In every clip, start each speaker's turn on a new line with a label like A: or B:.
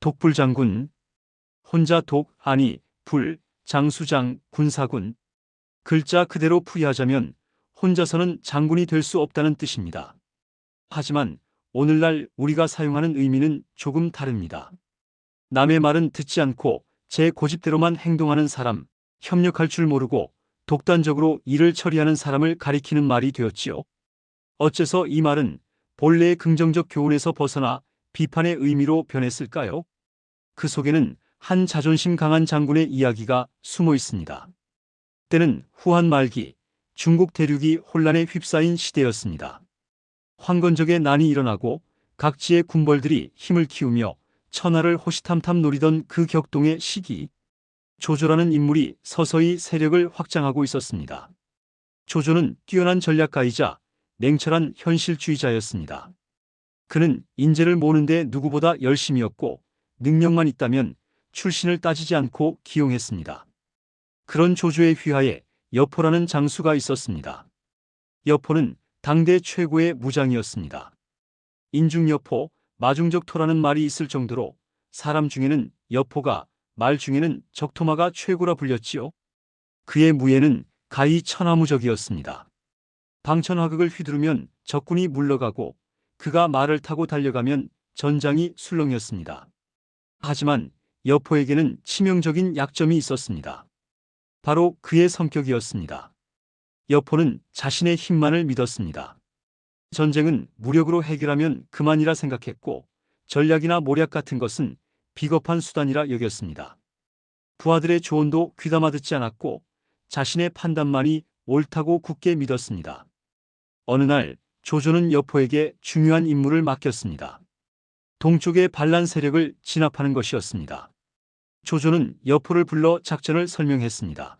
A: 독불장군. 혼자 독, 아니, 불, 장수장, 군사군. 글자 그대로 풀이하자면 혼자서는 장군이 될 수 없다는 뜻입니다. 하지만 오늘날 우리가 사용하는 의미는 조금 다릅니다. 남의 말은 듣지 않고 제 고집대로만 행동하는 사람, 협력할 줄 모르고 독단적으로 일을 처리하는 사람을 가리키는 말이 되었지요. 어째서 이 말은 본래의 긍정적 교훈에서 벗어나 비판의 의미로 변했을까요? 그 속에는 한 자존심 강한 장군의 이야기가 숨어 있습니다. 때는 후한 말기, 중국 대륙이 혼란에 휩싸인 시대였습니다. 황건적의 난이 일어나고 각지의 군벌들이 힘을 키우며 천하를 호시탐탐 노리던 그 격동의 시기, 조조라는 인물이 서서히 세력을 확장하고 있었습니다. 조조는 뛰어난 전략가이자 냉철한 현실주의자였습니다. 그는 인재를 모으는데 누구보다 열심이었고 능력만 있다면 출신을 따지지 않고 기용했습니다. 그런 조조의 휘하에 여포라는 장수가 있었습니다. 여포는 당대 최고의 무장이었습니다. 인중여포, 마중적토라는 말이 있을 정도로 사람 중에는 여포가, 말 중에는 적토마가 최고라 불렸지요. 그의 무예는 가히 천하무적이었습니다. 방천화극을 휘두르면 적군이 물러가고 그가 말을 타고 달려가면 전장이 술렁이었습니다. 하지만 여포에게는 치명적인 약점이 있었습니다. 바로 그의 성격이었습니다. 여포는 자신의 힘만을 믿었습니다. 전쟁은 무력으로 해결하면 그만이라 생각했고 전략이나 모략 같은 것은 비겁한 수단이라 여겼습니다. 부하들의 조언도 귀담아 듣지 않았고 자신의 판단만이 옳다고 굳게 믿었습니다. 어느 날 조조는 여포에게 중요한 임무를 맡겼습니다. 동쪽의 반란 세력을 진압하는 것이었습니다. 조조는 여포를 불러 작전을 설명했습니다.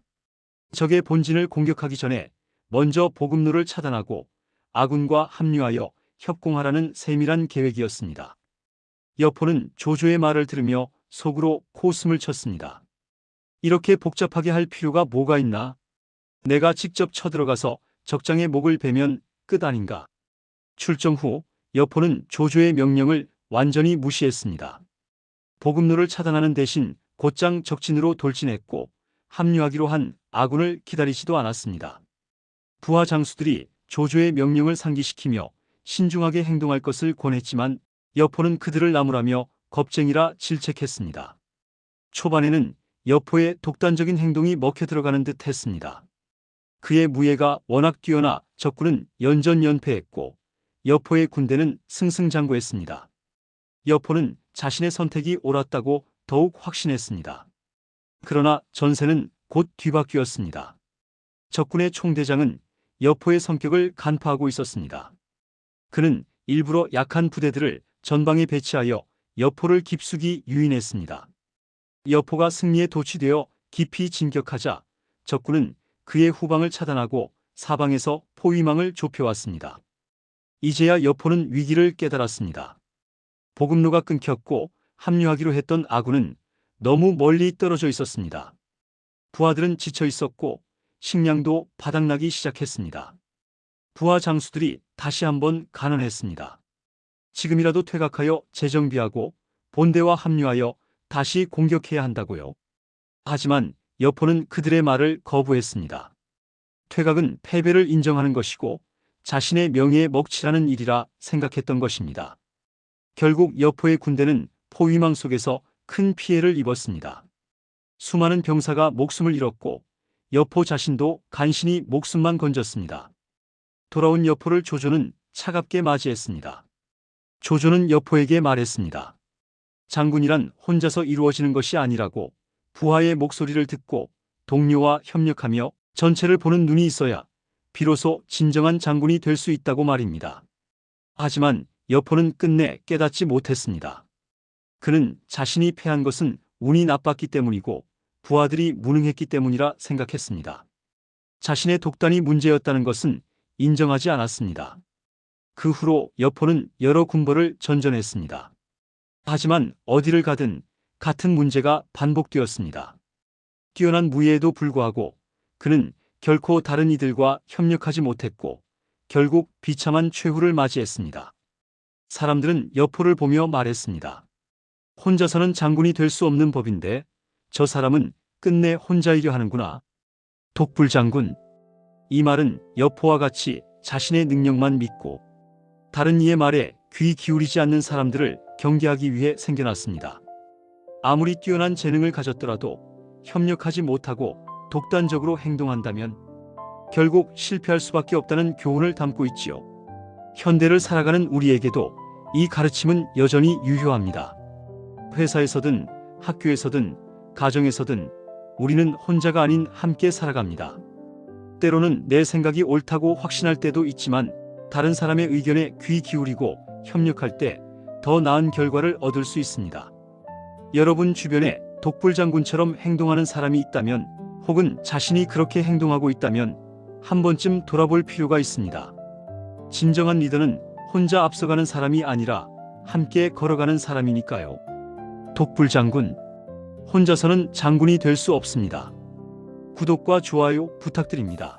A: 적의 본진을 공격하기 전에 먼저 보급로를 차단하고 아군과 합류하여 협공하라는 세밀한 계획이었습니다. 여포는 조조의 말을 들으며 속으로 코웃음을 쳤습니다. 이렇게 복잡하게 할 필요가 뭐가 있나? 내가 직접 쳐들어가서 적장의 목을 베면 끝 아닌가? 출정 후 여포는 조조의 명령을 완전히 무시했습니다. 보급로를 차단하는 대신 곧장 적진으로 돌진했고 합류하기로 한 아군을 기다리지도 않았습니다. 부하 장수들이 조조의 명령을 상기시키며 신중하게 행동할 것을 권했지만 여포는 그들을 나무라며 겁쟁이라 질책했습니다. 초반에는 여포의 독단적인 행동이 먹혀 들어가는 듯 했습니다. 그의 무예가 워낙 뛰어나 적군은 연전연패했고 여포의 군대는 승승장구했습니다. 여포는 자신의 선택이 옳았다고 더욱 확신했습니다. 그러나 전세는 곧 뒤바뀌었습니다. 적군의 총대장은 여포의 성격을 간파하고 있었습니다. 그는 일부러 약한 부대들을 전방에 배치하여 여포를 깊숙이 유인했습니다. 여포가 승리에 도취되어 깊이 진격하자 적군은 그의 후방을 차단하고 사방에서 포위망을 좁혀왔습니다. 이제야 여포는 위기를 깨달았습니다. 보급로가 끊겼고 합류하기로 했던 아군은 너무 멀리 떨어져 있었습니다. 부하들은 지쳐 있었고 식량도 바닥나기 시작했습니다. 부하 장수들이 다시 한번 간언했습니다. 지금이라도 퇴각하여 재정비하고 본대와 합류하여 다시 공격해야 한다고요. 하지만 여포는 그들의 말을 거부했습니다. 퇴각은 패배를 인정하는 것이고 자신의 명예에 먹칠하는 일이라 생각했던 것입니다. 결국 여포의 군대는 포위망 속에서 큰 피해를 입었습니다. 수많은 병사가 목숨을 잃었고 여포 자신도 간신히 목숨만 건졌습니다. 돌아온 여포를 조조는 차갑게 맞이했습니다. 조조는 여포에게 말했습니다. 장군이란 혼자서 이루어지는 것이 아니라고 부하의 목소리를 듣고 동료와 협력하며 전체를 보는 눈이 있어야 비로소 진정한 장군이 될 수 있다고 말입니다. 하지만 여포는 끝내 깨닫지 못했습니다. 그는 자신이 패한 것은 운이 나빴기 때문이고 부하들이 무능했기 때문이라 생각했습니다. 자신의 독단이 문제였다는 것은 인정하지 않았습니다. 그 후로 여포는 여러 군벌을 전전했습니다. 하지만 어디를 가든 같은 문제가 반복되었습니다. 뛰어난 무예에도 불구하고 그는 결코 다른 이들과 협력하지 못했고 결국 비참한 최후를 맞이했습니다. 사람들은 여포를 보며 말했습니다. 혼자서는 장군이 될 수 없는 법인데 저 사람은 끝내 혼자이려 하는구나. 독불장군. 이 말은 여포와 같이 자신의 능력만 믿고 다른 이의 말에 귀 기울이지 않는 사람들을 경계하기 위해 생겨났습니다. 아무리 뛰어난 재능을 가졌더라도 협력하지 못하고 독단적으로 행동한다면 결국 실패할 수밖에 없다는 교훈을 담고 있지요. 현대를 살아가는 우리에게도 이 가르침은 여전히 유효합니다. 회사에서든 학교에서든 가정에서든 우리는 혼자가 아닌 함께 살아갑니다. 때로는 내 생각이 옳다고 확신할 때도 있지만 다른 사람의 의견에 귀 기울이고 협력할 때 더 나은 결과를 얻을 수 있습니다. 여러분 주변에 독불장군처럼 행동하는 사람이 있다면 혹은 자신이 그렇게 행동하고 있다면 한 번쯤 돌아볼 필요가 있습니다. 진정한 리더는 혼자 앞서가는 사람이 아니라 함께 걸어가는 사람이니까요. 독불장군. 혼자서는 장군이 될 수 없습니다. 구독과 좋아요 부탁드립니다.